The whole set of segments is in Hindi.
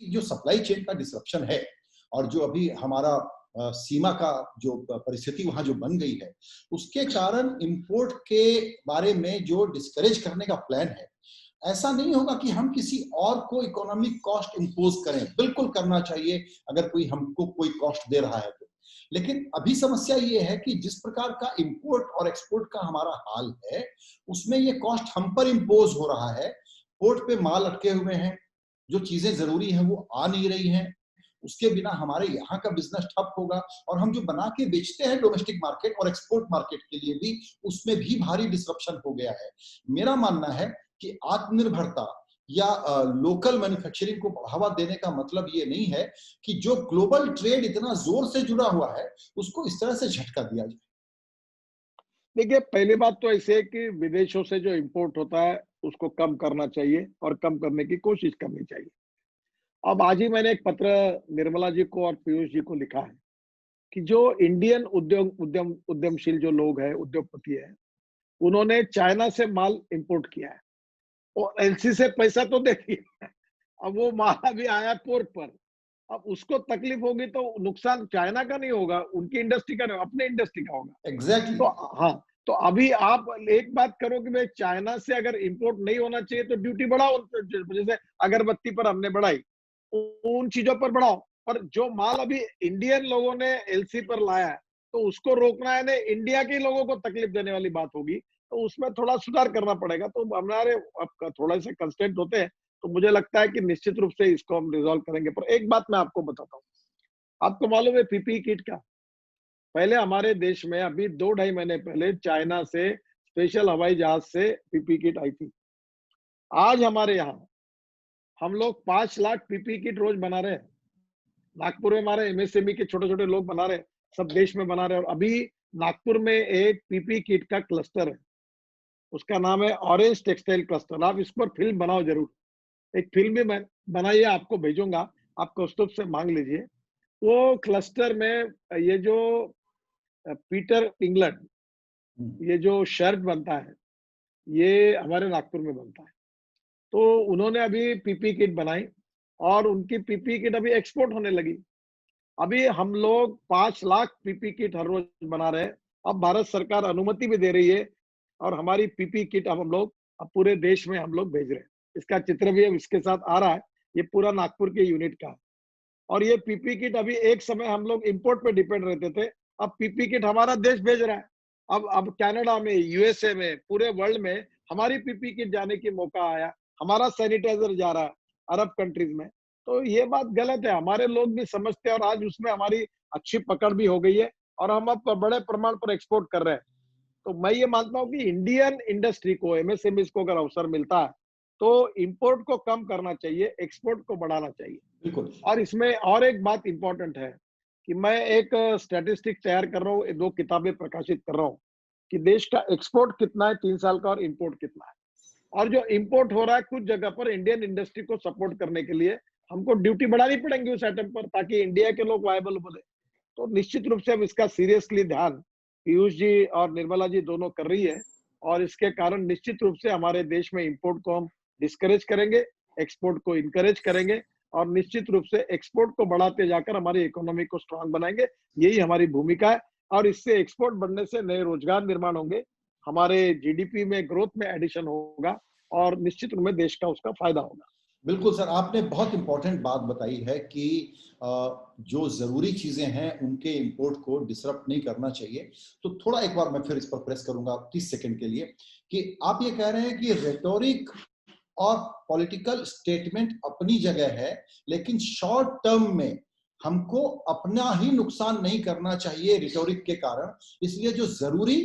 जो सप्लाई चेन का डिसरप्शन है और जो अभी हमारा सीमा का जो परिस्थिति वहां जो बन गई है, उसके कारण इंपोर्ट के बारे में जो डिस्करेज करने का प्लान है, ऐसा नहीं होगा कि हम किसी और को इकोनॉमिक कॉस्ट इंपोज करें। बिल्कुल करना चाहिए अगर कोई हमको कोई कॉस्ट दे रहा है तो। लेकिन अभी समस्या ये है कि जिस प्रकार का इंपोर्ट और एक्सपोर्ट का हमारा हाल है, उसमें ये कॉस्ट हम पर इंपोज हो रहा है। पोर्ट पे माल अटके हुए हैं, जो चीजें जरूरी हैं वो आ नहीं रही हैं, उसके बिना हमारे यहाँ का बिजनेस ठप होगा और हम जो बना के बेचते हैं डोमेस्टिक मार्केट और एक्सपोर्ट मार्केट के लिए भी, उसमें भी भारी डिसरप्शन हो गया है। मेरा मानना है कि आत्मनिर्भरता या लोकल मैन्युफैक्चरिंग को बढ़ावा देने का मतलब ये नहीं है कि जो ग्लोबल ट्रेड इतना जोर से जुड़ा हुआ है उसको इस तरह से झटका दिया जाए। देखिए, पहली बात तो ऐसे है कि विदेशों से जो इंपोर्ट होता है उसको कम करना चाहिए और कम करने की कोशिश करनी चाहिए। अब आज ही मैंने एक पत्र निर्मला जी को और पीयूष जी को लिखा है कि जो इंडियन उद्यमशील जो लोग हैं, उद्योगपति है, उन्होंने चाइना से माल इंपोर्ट किया है और एलसी से पैसा तो दे दिया है। अब वो माल अभी आया पोर्ट पर, अब उसको तकलीफ होगी तो नुकसान चाइना का नहीं होगा, उनकी इंडस्ट्री का नहीं, अपने इंडस्ट्री का होगा। एग्जैक्टली। तो हाँ, तो अभी आप एक बात करो कि भाई चाइना से अगर इंपोर्ट नहीं होना चाहिए तो ड्यूटी बढ़ाओ, जैसे अगरबत्ती पर हमने बढ़ाई, उन चीजों पर बढ़ाओ। पर जो माल अभी इंडियन लोगों ने एलसी पर लाया है तो उसको रोकना है, नहीं इंडिया के लोगों को तकलीफ देने वाली बात होगी, तो उसमें थोड़ा सुधार करना पड़ेगा। तो हमारे अब थोड़ा से कंस्टेंट होते हैं, तो मुझे लगता है कि निश्चित रूप से इसको हम रिजॉल्व करेंगे। पर एक बात मैं आपको बताता हूँ, आपको मालूम है पीपीई किट का, पहले हमारे देश में अभी 2-2.5 महीने पहले चाइना से स्पेशल हवाई जहाज से पीपी किट आई थी। आज हमारे यहाँ हम लोग 5 लाख पीपी किट रोज बना रहे हैं। नागपुर में हमारे एमएसएमई के छोटे छोटे लोग बना रहे हैं, सब देश में बना रहे हैं। और अभी नागपुर में एक पीपी किट का क्लस्टर है, उसका नाम है ऑरेंज टेक्सटाइल क्लस्टर। आप इस पर फिल्म बनाओ जरूर, एक फिल्म भी मैं बनाइए, आपको भेजूंगा, आप कौस्तुभ से मांग लीजिए। वो क्लस्टर में ये जो पीटर इंग्लैंड, ये जो शर्ट बनता है, ये हमारे नागपुर में बनता है। तो उन्होंने अभी पीपी किट बनाई और उनकी पीपी किट अभी एक्सपोर्ट होने लगी। अभी हम लोग 5 लाख पीपी किट हर रोज बना रहे हैं। अब भारत सरकार अनुमति भी दे रही है और हमारी पीपी किट अब हम लोग अब पूरे देश में हम लोग भेज रहे हैं। इसका चित्र भी अब इसके साथ आ रहा है, ये पूरा नागपुर के यूनिट का है। और ये पीपी किट अभी एक समय हम लोग इंपोर्ट पे डिपेंड रहते थे, अब पीपी किट हमारा देश भेज रहा है। अब कनाडा में, यूएसए में, पूरे वर्ल्ड में हमारी पीपी किट जाने की मौका आया, हमारा सैनिटाइजर जा रहा है अरब कंट्रीज में। तो ये बात गलत है, हमारे लोग भी समझते हैं और आज उसमें हमारी अच्छी पकड़ भी हो गई है और हम अब बड़े प्रमाण पर एक्सपोर्ट कर रहे हैं। तो मैं ये मानता हूँ कि इंडियन इंडस्ट्री को, एमएसएमईज को अगर अवसर मिलता है तो इंपोर्ट को कम करना चाहिए, एक्सपोर्ट को बढ़ाना चाहिए। बिल्कुल। और इसमें और एक बात इंपॉर्टेंट है कि मैं एक स्टैटिस्टिक तैयार कर रहा हूँ, 2 किताबें प्रकाशित कर रहा हूँ कि देश का एक्सपोर्ट कितना है 3 साल का और इंपोर्ट कितना है। और जो इंपोर्ट हो रहा है कुछ जगह पर इंडियन इंडस्ट्री को सपोर्ट करने के लिए हमको ड्यूटी बढ़ानी पड़ेगी उस आइटम पर, ताकि इंडिया के लोग वायबल बने। तो निश्चित रूप से अब इसका सीरियसली ध्यान पीयूष जी और निर्मला जी दोनों कर रही है और इसके कारण निश्चित रूप से हमारे देश में इंपोर्ट को हम डिस्करेज करेंगे, एक्सपोर्ट को इनकरेज करेंगे और निश्चित रूप से एक्सपोर्ट को बढ़ाते जाकर हमारी इकोनॉमी को स्ट्रांग बनाएंगे। यही हमारी भूमिका है और इससे एक्सपोर्ट बढ़ने से नए रोजगार निर्माण होंगे, हमारे जीडीपी में ग्रोथ में एडिशन होगा और निश्चित रूप में देश का उसका फायदा होगा। बिल्कुल सर, आपने बहुत इंपॉर्टेंट बात बताई है कि जो जरूरी चीजें हैं उनके इंपोर्ट को डिसरप्ट नहीं करना चाहिए। तो थोड़ा एक बार मैं फिर इस पर प्रेस करूंगा 30 सेकंड के लिए कि आप ये कह रहे हैं कि रेटोरिक और पॉलिटिकल स्टेटमेंट अपनी जगह है, लेकिन शॉर्ट टर्म में हमको अपना ही नुकसान नहीं करना चाहिए रिटोरिक के कारण। इसलिए जो जरूरी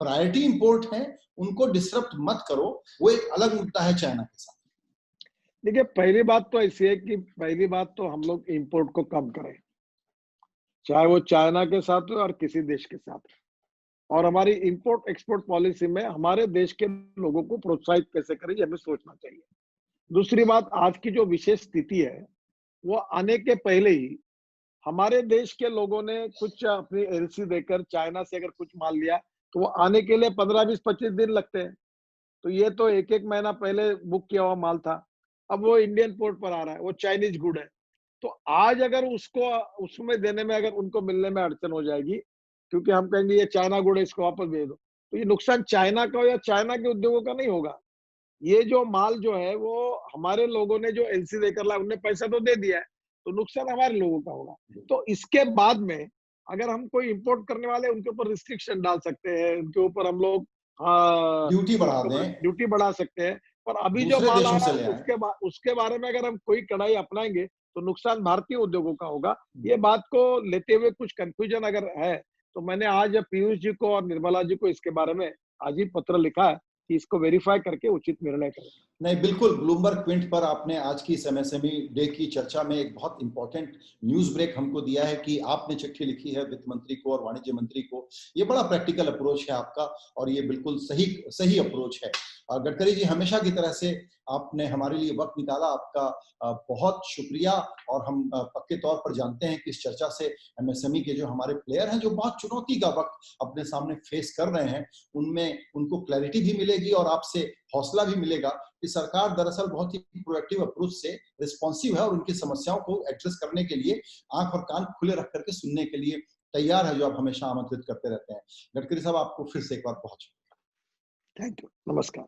प्रायोरिटी इंपोर्ट है उनको डिसरप्ट मत करो, वो एक अलग मुद्दा है चाइना के साथ। देखिए, पहली बात तो ऐसी है कि पहली बात तो हम लोग इंपोर्ट को कम करें, चाहे वो चाइना के साथ हो और किसी देश के साथ। और हमारी इंपोर्ट एक्सपोर्ट पॉलिसी में हमारे देश के लोगों को प्रोत्साहित कैसे करें ये हमें सोचना चाहिए। दूसरी बात, आज की जो विशेष स्थिति है वो आने के पहले ही हमारे देश के लोगों ने कुछ अपनी एलसी देकर चाइना से अगर कुछ माल लिया तो वो आने के लिए 15, 20, 25 दिन लगते हैं। तो ये तो 1-1 महीना पहले बुक किया हुआ माल था। अब वो इंडियन पोर्ट पर आ रहा है, वो चाइनीज गुड है। तो आज अगर उसको उसमें देने में अगर उनको मिलने में अड़चन हो जाएगी, क्योंकि हम कहेंगे ये चाइना गुड है, इसको वापस भेज दो, तो ये नुकसान चाइना का या चाइना के उद्योगों का नहीं होगा। ये जो माल जो है वो हमारे लोगों ने जो एलसी देकर लाया, उनने पैसा तो दे दिया है, तो नुकसान हमारे लोगों का होगा। तो इसके बाद में अगर हम कोई इंपोर्ट करने वाले उनके ऊपर रिस्ट्रिक्शन डाल सकते हैं, उनके ऊपर हम लोग ड्यूटी बढ़ा उसके ऊपर दें, ड्यूटी बढ़ा सकते हैं। पर अभी जो दूसरे माल आ देशों रहा से है ले आए। उसके बारे में अगर हम कोई कड़ाई अपनाएंगे तो नुकसान भारतीय उद्योगों का होगा। ये बात को लेते हुए कुछ कंफ्यूजन अगर है तो मैंने आज पीयूष जी को और निर्मला जी को इसके बारे में आज ही पत्र लिखा है कि इसको वेरीफाई करके उचित निर्णय करें। नहीं, बिल्कुल, ब्लूमबर्ग क्विंट पर आपने आज की इस एमएसएमई डे की चर्चा में एक बहुत इंपॉर्टेंट न्यूज़ ब्रेक हमको दिया है कि आपने चिट्ठी लिखी है वित्त मंत्री को और वाणिज्य मंत्री को। ये बड़ा प्रैक्टिकल अप्रोच है आपका और ये बिल्कुल सही सही अप्रोच है। गडकरी जी, हमेशा की तरह से आपने हमारे लिए वक़्त निकाला, आपका बहुत शुक्रिया। और हम पक्के तौर पर जानते हैं कि इस चर्चा से एमएसएमई के जो हमारे प्लेयर हैं, जो बहुत चुनौती का वक़्त अपने सामने फेस कर रहे हैं, उनमें उनको क्लैरिटी भी मिलेगी और आपसे हौसला भी मिलेगा कि सरकार दरअसल बहुत ही प्रोएक्टिव अप्रोच से रिस्पॉन्सिव है और उनकी समस्याओं को एड्रेस करने के लिए आंख और कान खुले रख करके सुनने के लिए तैयार है, जो आप हमेशा आमंत्रित करते रहते हैं। गडकरी साहब, आपको फिर से एक बार बहुत थैंक यू, नमस्कार।